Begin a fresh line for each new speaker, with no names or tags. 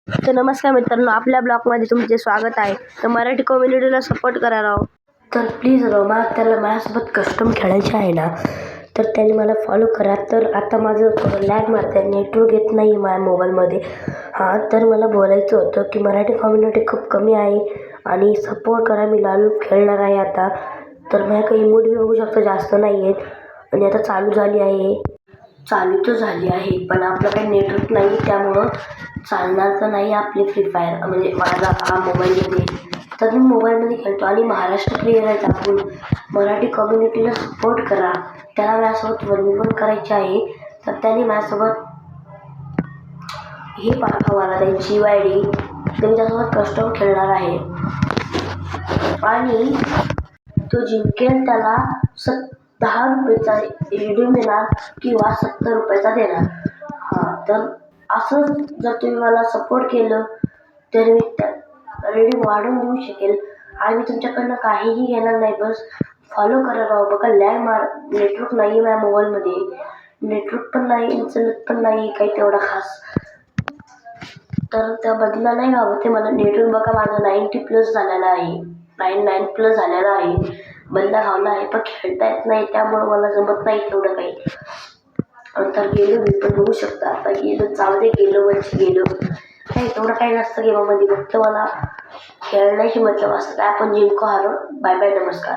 तर नमस्कार मित्रांनो, आपल्या ब्लॉगमध्ये तुमचे स्वागत आहे. तर मराठी कम्युनिटीला सपोर्ट करा राव. तर प्लीज राव, मला त्याला माझ्यासोबत कस्टम खेळायचे आहे ना, तर त्यांनी मला फॉलो करा. तर आता माझं लॅग मारतं आहे, नेटवर्क येत नाही आहे माझ्या मोबाईलमध्ये. तर मला बोलायचं होतं की मराठी कम्युनिटी खूप कमी आहे आणि सपोर्ट करा. मी लालू खेळणार आहे आता. तर माझ्याकडे इमोट बघू शकतो, जास्त नाही आहेत आणि आता चालू झाली आहे. चालू तर झाली आहे, पण आपलं काही नेटवर्क नाही, त्यामुळं चालणार तर नाही आपली फ्री फायर. म्हणजे माझा हा मोबाईलमध्ये, तर मी मोबाईलमध्ये खेळतो आणि महाराष्ट्र प्लेयर आहेत आपण. मराठी कम्युनिटीला सपोर्ट करा. त्याला माझ्यासोबत वर्णन करायचे आहे, तर त्यांनी माझ्यासोबत हे पाठवा मला त्यांची ID. तर मी त्यासोबत कस्टम खेळणार आहे आणि तो जिंकेल त्याला 10 रुपयाचा रिडीम देणार किंवा 70 रुपयाचा देणार. तर असं जर तुम्ही मला सपोर्ट केलं तर मी त्या रिडीम वाढवून देऊ शकेल आणि मी तुमच्याकडनं काहीही घेणार नाही. बस फॉलो करा राव. बघा नेटवर्क नाही आहे माझ्या मोबाईलमध्ये, नेटवर्क पण नाही, चलत पण नाही काही तेवढा खास. तर त्या बदला नाही हवं ते मला. नेटवर्क बघा माझं 90+ झालेलं आहे, 99+ झालेलं आहे. बदला घावला आहे, पण खेळता येत नाही, त्यामुळं मला जमत नाही तेवढं काही. तर गेलो मी, पण बघू शकता आता गेलो. जाऊ दे, गेलो म्हणजे गेलो. काही तेवढं काही नसतं गेमामध्ये, फक्त मला खेळण्याची मतलब असतं. काय आपण जिंको हारो. बाय बाय, नमस्कार.